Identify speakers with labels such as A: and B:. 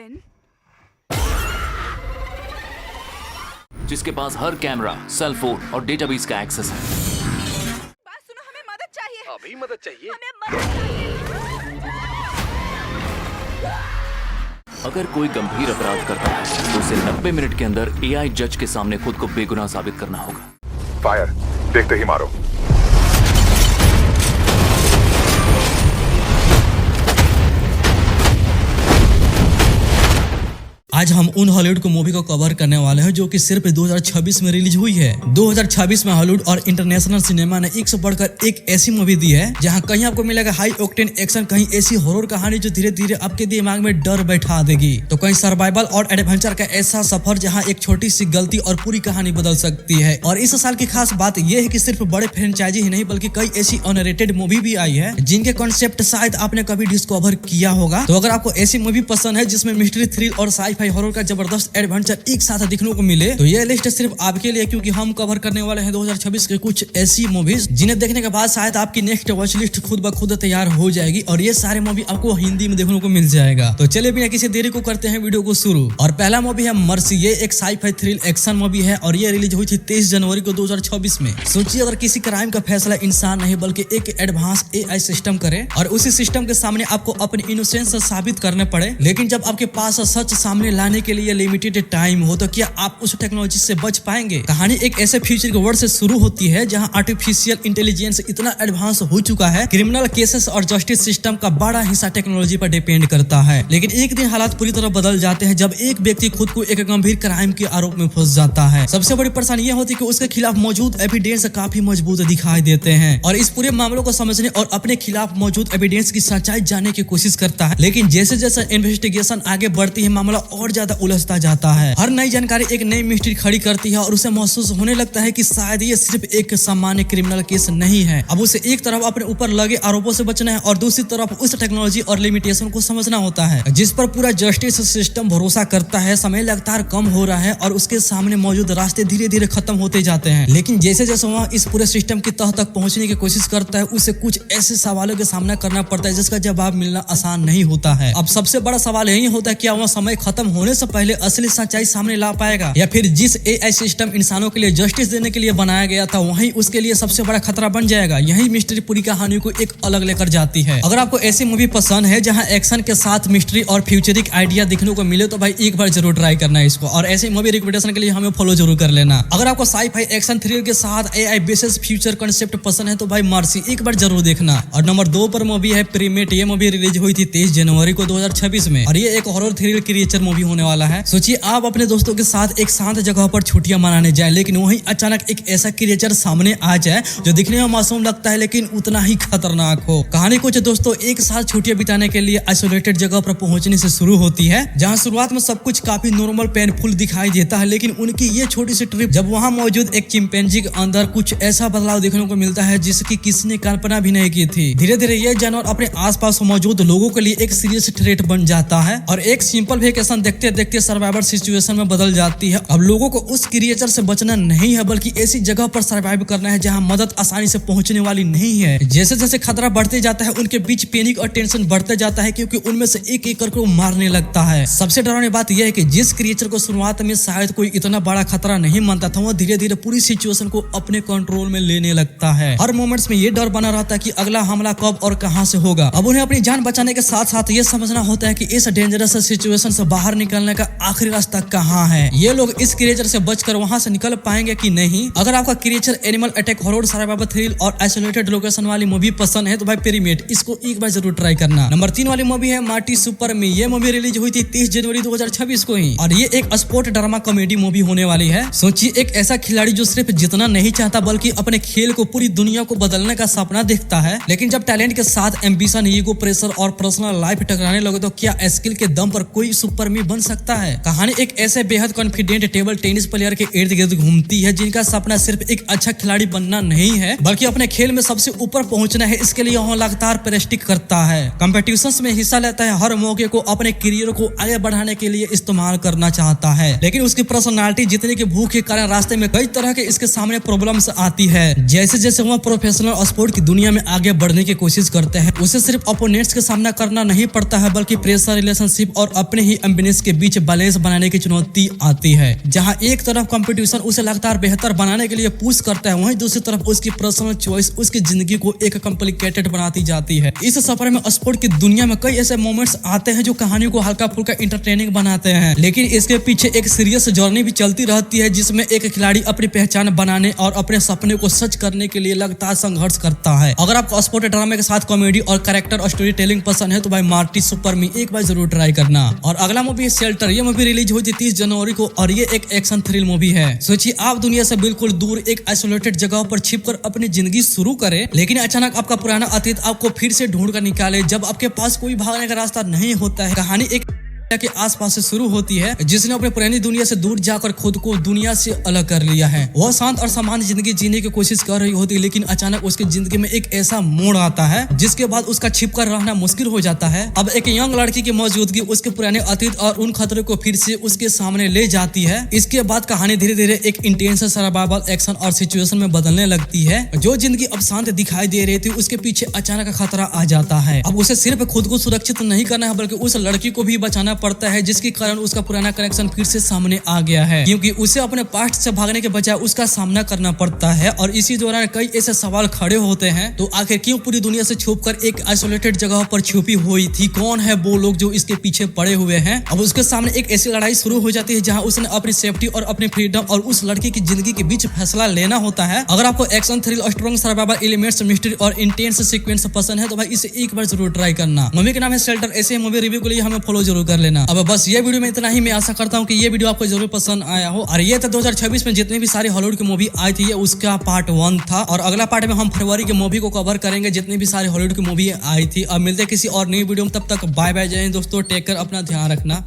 A: Ben,
B: जिसके पास हर camera, cell phone और database का एक्सेस है।
A: बात सुनो, हमें मदद चाहिए।
C: अभी मदद चाहिए?
A: हमें मदद चाहिए।
B: अगर कोई गंभीर अपराध करता है तो उसे 90 मिनट के अंदर एआई जज के सामने खुद को बेगुनाह साबित करना होगा।
D: फायर, देखते ही मारो।
E: आज हम उन हॉलीवुड को मूवी को कवर करने वाले हैं जो कि सिर्फ 2026 में रिलीज हुई है। 2026 में हॉलीवुड और इंटरनेशनल सिनेमा ने एक से बढ़कर एक ऐसी मूवी दी है जहां कहीं आपको मिलेगा हाई ऑक्टेन एक्शन, कहीं ऐसी हॉरर कहानी जो धीरे धीरे आपके दिमाग में डर बैठा देगी, तो कहीं सर्वाइवल और एडवेंचर का ऐसा सफर जहां एक छोटी सी गलती और पूरी कहानी बदल सकती है। और इस साल की खास बात यह है कि सिर्फ बड़े फ्रेंचाइजी ही नहीं बल्कि कई ऐसी अनरेटेड मूवी भी आई है जिनके कॉन्सेप्ट शायद आपने कभी डिस्कवर किया होगा। तो अगर आपको ऐसी मूवी पसंद है जिसमें मिस्ट्री, थ्रिल और साई-फाई हॉरर का जबरदस्त एडवेंचर एक साथ देखने को मिले, तो ये लिस्ट सिर्फ आपके लिए, क्योंकि हम कवर करने वाले हैं 2026 के कुछ ऐसी मूवीज जिन्हें देखने के बाद शायद आपकी नेक्स्ट वॉच लिस्ट खुद ब खुद तैयार हो जाएगी और ये सारे मूवी आपको हिंदी में देखने को मिल जाएगा। तो चलिए बिना किसी देरी को करते हैं वीडियो को शुरू। और पहला मूवी है मर्सी। ये एक साई-फाई थ्रिल एक्शन मूवी है और ये रिलीज हुई थी 23 जनवरी को 2026 में। सोचिए अगर किसी क्राइम का फैसला इंसान नहीं बल्कि एक एडवांस एआई सिस्टम करे और उसी सिस्टम के सामने आपको अपनी इनोसेंस साबित करने पड़े, लेकिन जब आपके पास सच सामने लाने के लिए लिमिटेड टाइम हो तो क्या आप उस टेक्नोलॉजी से बच पाएंगे। कहानी एक ऐसे फ्यूचर के वर्ल्ड से शुरू होती है जहां आर्टिफिशियल इंटेलिजेंस इतना एडवांस हो चुका है, क्रिमिनल केसेस और जस्टिस सिस्टम का बड़ा हिस्सा टेक्नोलॉजी पर डिपेंड करता है। लेकिन एक दिन हालात पूरी तरह बदल जाते हैं जब एक व्यक्ति खुद को एक गंभीर क्राइम के आरोप में फंस जाता है। सबसे बड़ी परेशानी यह होती है कि उसके खिलाफ मौजूद एविडेंस काफी मजबूत दिखाई देते हैं और इस पूरे मामले को समझने और अपने खिलाफ मौजूद एविडेंस की सच्चाई जानने की कोशिश करता है। लेकिन जैसे जैसे इन्वेस्टिगेशन आगे बढ़ती है मामला और ज्यादा उलझता जाता है। हर नई जानकारी एक नई मिस्ट्री खड़ी करती है और उसे महसूस होने लगता है कि शायद ये सिर्फ एक सामान्य क्रिमिनल केस नहीं है। अब उसे एक तरफ अपने ऊपर लगे आरोपों से बचना है और दूसरी तरफ उस टेक्नोलॉजी और लिमिटेशन को समझना होता है जिस पर पूरा जस्टिस सिस्टम भरोसा करता है। समय लगातार कम हो रहा है और उसके सामने मौजूद रास्ते धीरे धीरे खत्म होते जाते हैं। लेकिन जैसे जैसे वह इस पूरे सिस्टम की तह तक पहुंचने की कोशिश करता है उसे कुछ ऐसे सवालों का सामना करना पड़ता है जिसका जवाब मिलना आसान नहीं होता है। अब सबसे बड़ा सवाल यही होता है क्या वह समय खत्म होने से पहले असली सच्चाई सामने ला पाएगा या फिर जिस एआई सिस्टम इंसानों के लिए जस्टिस देने के लिए बनाया गया था वही उसके लिए सबसे बड़ा खतरा बन जाएगा। यही मिस्ट्री पूरी कहानी को एक अलग लेकर जाती है। अगर आपको ऐसी मूवी पसंद है जहां एक्शन के साथ मिस्ट्री और फ्यूचरिक आइडिया देखने को मिले तो भाई एक बार जरूर ट्राई करना है इसको और ऐसी मूवी रिकमेंडेशन के लिए हमें फॉलो जरूर कर लेना। अगर आपको साई-फाई एक्शन थ्रिल के साथ एआई बेसिस फ्यूचर कॉन्सेप्ट पसंद है तो भाई मर्सी एक बार जरूर देखना। और नंबर 2 पर मूवी है प्रीमेट। ये मूवी रिलीज हुई थी 23 जनवरी को 2026 में और ये एक हॉरर थ्रिल क्रिएचर मूवी होने वाला है। सोचिए आप अपने दोस्तों के साथ एक शांत जगह पर छुट्टियां मनाने जाए लेकिन वहीं अचानक एक ऐसा क्रिएचर सामने आ जाए जो दिखने में मासूम लगता है लेकिन उतना ही खतरनाक हो। कहानी कुछ दोस्तों एक साथ छुट्टियां बिताने के लिए आइसोलेटेड जगह पर पहुंचने से शुरू होती है जहां शुरुआत में सब कुछ काफी नॉर्मल पेनफुल दिखाई देता है, लेकिन उनकी ये छोटी सी ट्रिप जब वहां मौजूद एक चिंपैंजी के अंदर कुछ ऐसा बदलाव देखने को मिलता है जिसकी किसी ने कल्पना भी नहीं की थी। धीरे धीरे ये जानवर अपने आसपास मौजूद लोगों के लिए एक सीरियस थ्रेट बन जाता है और एक सिंपल वेकेशन देखते देखते सर्वाइवल सिचुएशन में बदल जाती है। अब लोगों को उस क्रिएचर से बचना नहीं है बल्कि ऐसी जगह पर सर्वाइव करना है जहां मदद आसानी से पहुंचने वाली नहीं है। जैसे जैसे खतरा बढ़ते जाता है उनके बीच पैनिक और टेंशन बढ़ते जाता है क्योंकि उनमें से एक एक करके वो मारने लगता है। सबसे डरावनी बात यह है कि जिस क्रिएचर को शुरुआत में शायद कोई इतना बड़ा खतरा नहीं मानता था वो धीरे धीरे पूरी सिचुएशन को अपने कंट्रोल में लेने लगता है। हर मोमेंट्स में ये डर बना रहता है कि अगला हमला कब और कहां से होगा। अब उन्हें अपनी जान बचाने के साथ साथ ये समझना होता है कि इस डेंजरस सिचुएशन से बाहर निकलने का आखिरी रास्ता कहां है। ये लोग इस क्रिएचर से बचकर वहां से निकल पाएंगे कि नहीं। अगर आपका creature animal attack, horror, survival thrill और आइसोलेटेड लोकेशन वाली मूवी पसंद है तो भाई प्रीमेट इसको एक बार जरूर ट्राई करना। नंबर 3 वाली मूवी है मार्टी सुपर मी। ये मूवी रिलीज हुई थी 30 जनवरी 2026 को ही और ये एक स्पोर्ट ड्रामा कॉमेडी मूवी होने वाली है। सोचिए एक ऐसा खिलाड़ी जो सिर्फ जीतना नहीं चाहता बल्कि अपने खेल को पूरी दुनिया को बदलने का सपना देखता है, लेकिन जब टैलेंट के साथ एम्बिशन, ईगो, प्रेशर और पर्सनल लाइफ टकराने लगे तो क्या स्किल के दम पर कोई सुपर मी बन सकता है। कहानी एक ऐसे बेहद कॉन्फिडेंट टेबल टेनिस प्लेयर के इर्द गिर्द घूमती है जिनका सपना सिर्फ एक अच्छा खिलाड़ी बनना नहीं है बल्कि अपने खेल में सबसे ऊपर पहुंचना है। इसके लिए वह लगातार प्रैक्टिस करता है, कॉम्पिटिशन्स में हिस्सा लेता है, हर मौके को अपने करियर को आगे बढ़ाने के लिए इस्तेमाल करना चाहता है। लेकिन उसकी पर्सनालिटी जीतने की भूख के कारण रास्ते में कई तरह के इसके सामने प्रॉब्लम्स आती है। जैसे जैसे वह प्रोफेशनल स्पोर्ट की दुनिया में आगे बढ़ने की कोशिश करते हैं उसे सिर्फ अपोनेंट्स के सामना करना नहीं पड़ता है बल्कि प्रेशर, रिलेशनशिप और अपने ही एम्बिशंस के बीच बैलेंस बनाने की चुनौती आती है। जहां एक तरफ कंपटीशन उसे लगातार बेहतर बनाने के लिए पुश करता है, वहीं दूसरी तरफ उसकी पर्सनल चॉइस उसकी जिंदगी को एक कॉम्प्लिकेटेड बनाती जाती है। इस सफर में स्पोर्ट की दुनिया में कई ऐसे मोमेंट्स आते हैं जो कहानी को हल्का फुल्का इंटरटेनिंग बनाते हैं, लेकिन इसके पीछे एक सीरियस जर्नी भी चलती रहती है जिसमें एक खिलाड़ी अपनी पहचान बनाने और अपने सपने को सच करने के लिए लगातार संघर्ष करता है। अगर आपको स्पोर्ट ड्रामा के साथ कॉमेडी और कैरेक्टर और स्टोरी टेलिंग पसंद है तो भाई मार्टी सुपर में एक बार जरूर ट्राई करना। और अगला मूवी है शेल्टर। ये मूवी रिलीज हुई थी 30 जनवरी को और ये एक एक्शन थ्रिल मूवी है। सोचिए आप दुनिया से बिल्कुल दूर एक आइसोलेटेड जगह पर छिपकर अपनी जिंदगी शुरू करें, लेकिन अचानक आपका पुराना अतीत आपको फिर से ढूंढ कर निकाले जब आपके पास कोई भागने का रास्ता नहीं होता है। कहानी एक के आसपास से शुरू होती है जिसने अपने पुरानी दुनिया से दूर जाकर खुद को दुनिया से अलग कर लिया है। वह शांत और सामान्य जिंदगी जीने की कोशिश कर रही होती है, लेकिन अचानक उसकी जिंदगी में एक ऐसा मोड़ आता है जिसके बाद उसका छिपकर रहना मुश्किल हो जाता है। अब एक यंग लड़की की मौजूदगी उसके पुराने अतीत और उन खतरों को फिर से उसके सामने ले जाती है। इसके बाद कहानी धीरे धीरे एक इंटेंस सर्वाइवल एक्शन और सिचुएशन में बदलने लगती है। जो जिंदगी अब शांत दिखाई दे रही थी उसके पीछे अचानक खतरा आ जाता है। अब उसे सिर्फ खुद को सुरक्षित नहीं करना है बल्कि उस लड़की को भी बचाना पड़ता है जिसके कारण उसका पुराना कनेक्शन फिर से सामने आ गया है, क्योंकि उसे अपने पास्ट से भागने के बजाय उसका सामना करना पड़ता है। और इसी दौरान कई ऐसे सवाल खड़े होते हैं, तो आखिर क्यों पूरी दुनिया से छुपकर एक आइसोलेटेड जगह पर छुपी हुई थी? कौन है वो लोग जो इसके पीछे पड़े हुए हैं? अब उसके सामने एक ऐसी लड़ाई शुरू हो जाती है जहां उसने अपनी सेफ्टी और अपनी फ्रीडम और उस लड़की की जिंदगी के बीच फैसला लेना होता है। अगर आपको action thrill, strong survival elements, mystery और इंटेंस सीक्वेंस पसंद है तो भाई इसे एक बार जरूर ट्राई करना। मूवी का नाम है शेल्टर। ऐसे मूवी रिव्यू के लिए हमें फॉलो जरूर कर लेना। अब बस ये वीडियो में इतना ही। मैं आशा करता हूँ कि ये वीडियो आपको जरूर पसंद आया हो। और ये तो 2026 में जितने भी सारी हॉलीवुड की मूवी आई थी ये उसका पार्ट 1 था, और अगला पार्ट में हम फरवरी की मूवी को कवर करेंगे जितनी भी सारी हॉलीवुड की मूवी आई थी। अब मिलते हैं किसी और नई वीडियो में, तब तक बाय बाय। जय हिंद दोस्तों, टेक केयर, अपना ध्यान रखना।